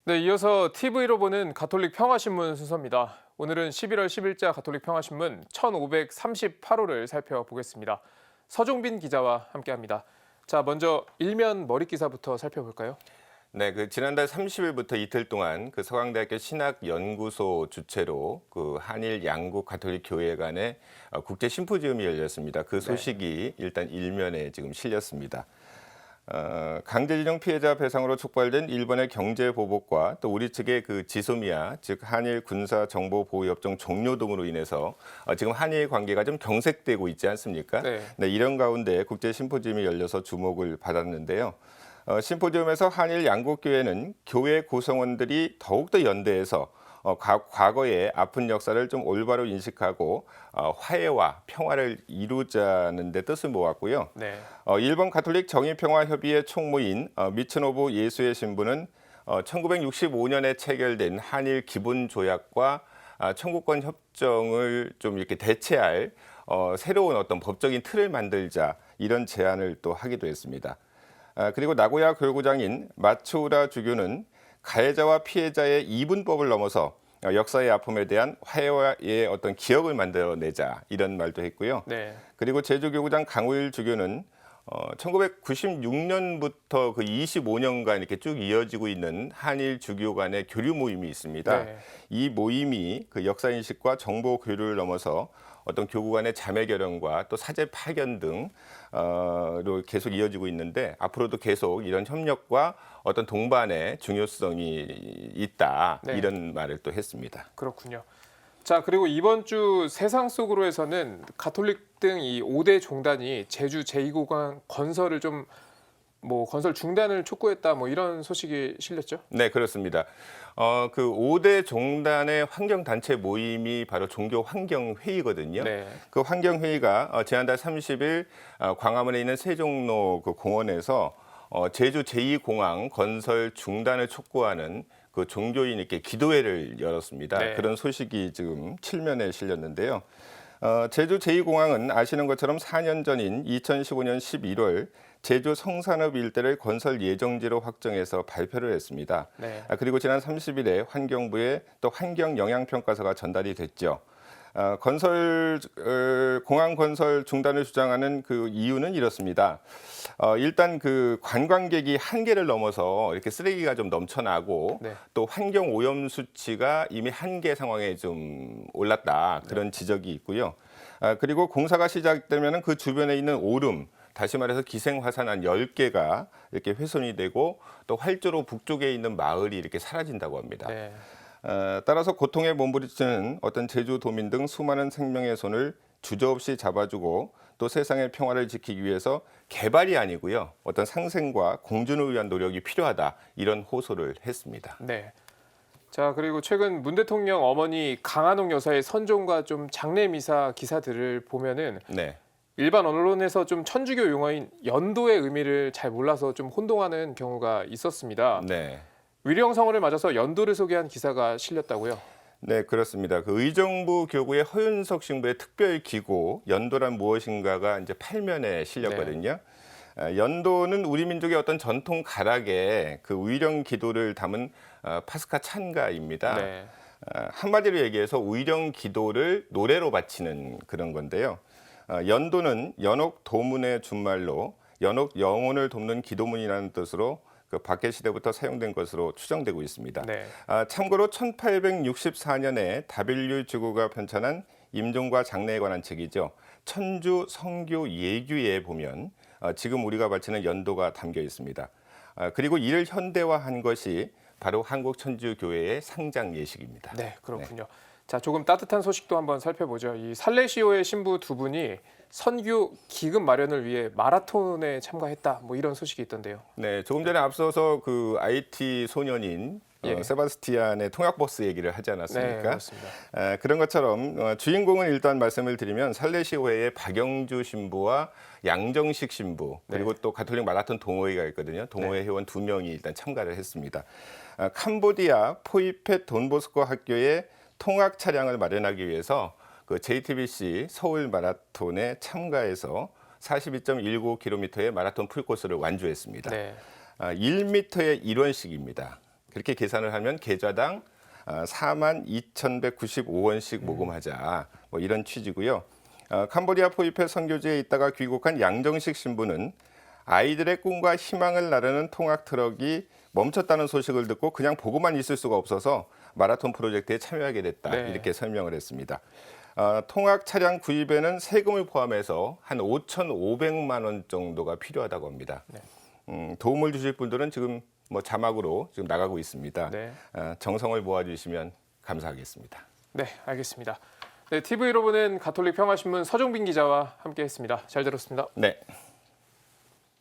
네, 이어서 TV로 보는 가톨릭 평화신문 순서입니다. 오늘은 11월 10일자 가톨릭 평화신문 1538호를 살펴보겠습니다. 서종빈 기자와 함께합니다. 자, 먼저 일면 머릿 기사부터 살펴볼까요? 네, 지난달 30일부터 이틀 동안 서강대학교 신학연구소 주최로 한일 양국 가톨릭 교회 간의 국제 심포지움이 열렸습니다. 그 소식이 일단 일면에 지금 실렸습니다. 강제징용 피해자 배상으로 촉발된 일본의 경제 보복과 또 우리 측의 지소미아, 즉 한일 군사 정보 보호 협정 종료 등으로 인해서 지금 한일 관계가 좀 경색되고 있지 않습니까? 네, 이런 가운데 국제 심포지움이 열려서 주목을 받았는데요. 심포지움에서 한일 양국 교회는 교회 구성원들이 더욱더 연대해서 과거의 아픈 역사를 좀 올바로 인식하고 화해와 평화를 이루자는 데 뜻을 모았고요. 일본 가톨릭 정의평화협의회 총무인 미츠노부 예수의 신부는 1965년에 체결된 한일 기본조약과 청구권 협정을 좀 이렇게 대체할 새로운 어떤 법적인 틀을 만들자 이런 제안을 또 하기도 했습니다. 그리고 나고야 교구장인 마츠우라 주교는 가해자와 피해자의 이분법을 넘어서 역사의 아픔에 대한 화해의 어떤 기억을 만들어내자 이런 말도 했고요. 그리고 제주교구장 강우일 주교는 1996년부터 25년간 이렇게 쭉 이어지고 있는 한일 주교 간의 교류 모임이 있습니다. 이 모임이 역사인식과 정보 교류를 넘어서 어떤 교구 간의 자매 결연과 또 사제 파견 등으로 계속 이어지고 있는데 앞으로도 계속 이런 협력과 어떤 동반의 중요성이 있다 이런 말을 또 했습니다. 그렇군요. 자, 그리고 이번 주 세상 속으로에서는 가톨릭 등 이 5대 종단이 제주 제2공항 건설을 건설 중단을 촉구했다 이런 소식이 실렸죠? 네, 그렇습니다. 5대 종단의 환경단체 모임이 바로 종교환경회의거든요. 그 환경회의가 지난달 30일 광화문에 있는 세종로 공원에서 제주 제2공항 건설 중단을 촉구하는 종교인 이렇게 기도회를 열었습니다. 그런 소식이 지금 칠면에 실렸는데요. 제주 제2공항은 아시는 것처럼 4년 전인 2015년 11월 제주 성산읍 일대를 건설 예정지로 확정해서 발표를 했습니다. 그리고 지난 30일에 환경부에 또 환경 영향평가서가 전달이 됐죠. 공항 건설 중단을 주장하는 이유는 이렇습니다. 일단 관광객이 한계를 넘어서 이렇게 쓰레기가 좀 넘쳐나고 또 환경 오염 수치가 이미 한계 상황에 좀 올랐다 그런 지적이 있고요. 그리고 공사가 시작되면 그 주변에 있는 오름, 다시 말해서 기생 화산 한 10개가 이렇게 훼손이 되고 또 활주로 북쪽에 있는 마을이 이렇게 사라진다고 합니다. 따라서 고통에 몸부림치는 어떤 제주도민 등 수많은 생명의 손을 주저없이 잡아주고 또 세상의 평화를 지키기 위해서 개발이 아니고요. 어떤 상생과 공존을 위한 노력이 필요하다. 이런 호소를 했습니다. 자, 그리고 최근 문 대통령 어머니 강한옥 여사의 선종과 좀 장례 미사 기사들을 보면은 일반 언론에서 좀 천주교 용어인 연도의 의미를 잘 몰라서 좀 혼동하는 경우가 있었습니다. 위령성어를 맞아서 연도를 소개한 기사가 실렸다고요? 네, 그렇습니다. 의정부 교구의 허윤석 신부의 특별 기고 연도란 무엇인가가 이제 8면에 실렸거든요. 연도는 우리 민족의 어떤 전통 가락에 위령 기도를 담은 파스카 찬가입니다. 한마디로 얘기해서 위령 기도를 노래로 바치는 그런 건데요. 연도는 연옥 도문의 준말로 연옥 영혼을 돕는 기도문이라는 뜻으로 박해 시대부터 사용된 것으로 추정되고 있습니다. 참고로 1864년에 W 주구가 편찬한 임종과 장례에 관한 책이죠. 천주 성교 예규에 보면 지금 우리가 바치는 연도가 담겨 있습니다. 그리고 이를 현대화한 것이 바로 한국천주교회의 상장 예식입니다. 그렇군요. 자, 조금 따뜻한 소식도 한번 살펴보죠. 이 살레시오의 신부 두 분이 선교 기금 마련을 위해 마라톤에 참가했다. 이런 소식이 있던데요. 네, 조금 전에 앞서서 IT 소년인 세바스티안의 통학버스 얘기를 하지 않았습니까? 그렇습니다. 그런 것처럼 주인공은 일단 말씀을 드리면 살레시오회의 박영주 신부와 양정식 신부 그리고 또 가톨릭 마라톤 동호회가 있거든요. 동호회 회원 2명이 일단 참가를 했습니다. 캄보디아 포이펫 돈보스코 학교에 통학 차량을 마련하기 위해서 JTBC 서울 마라톤에 참가해서 42.19km의 마라톤 풀코스를 완주했습니다. 1m의 1원씩입니다. 그렇게 계산을 하면 계좌당 42,195원씩 모금하자. 뭐 이런 취지고요. 캄보디아 포이페 선교지에 있다가 귀국한 양정식 신부는 아이들의 꿈과 희망을 나르는 통학 트럭이 멈췄다는 소식을 듣고 그냥 보고만 있을 수가 없어서 마라톤 프로젝트에 참여하게 됐다. 네. 이렇게 설명을 했습니다. 통학 차량 구입에는 세금을 포함해서 한 5,500만 원 정도가 필요하다고 합니다. 네. 도움을 주실 분들은 지금 뭐 자막으로 지금 나가고 있습니다. 네. 정성을 모아주시면 감사하겠습니다. 네, 알겠습니다. 네, TV로 보는 가톨릭 평화신문 서종빈 기자와 함께했습니다. 잘 들었습니다. 네.